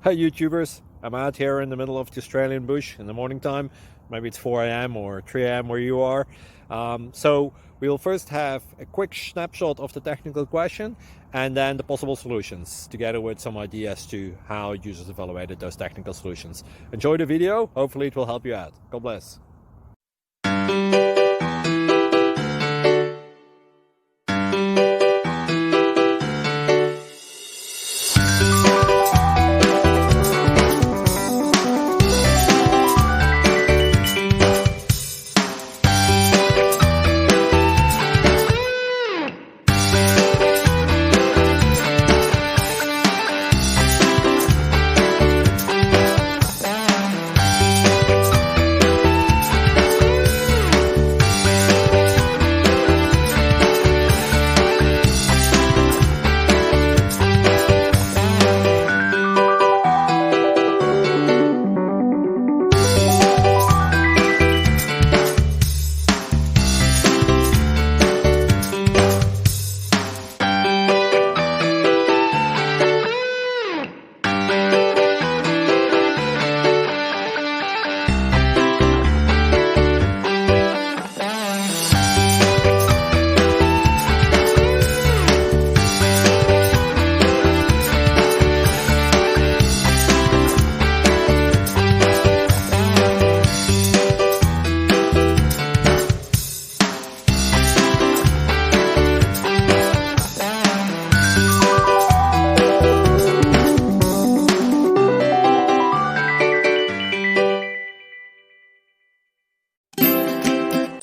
Hi YouTubers, I'm out here in the middle of the Australian bush in the morning time. Maybe it's 4 a.m. or 3 a.m. where you are. So we'll first have a quick snapshot of the technical question and then the possible solutions, together with some ideas to how users evaluated those technical solutions. Enjoy the video, hopefully it will help you out. God bless.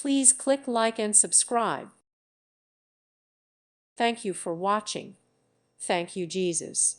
Please click like and subscribe. Thank you for watching. Thank you, Jesus.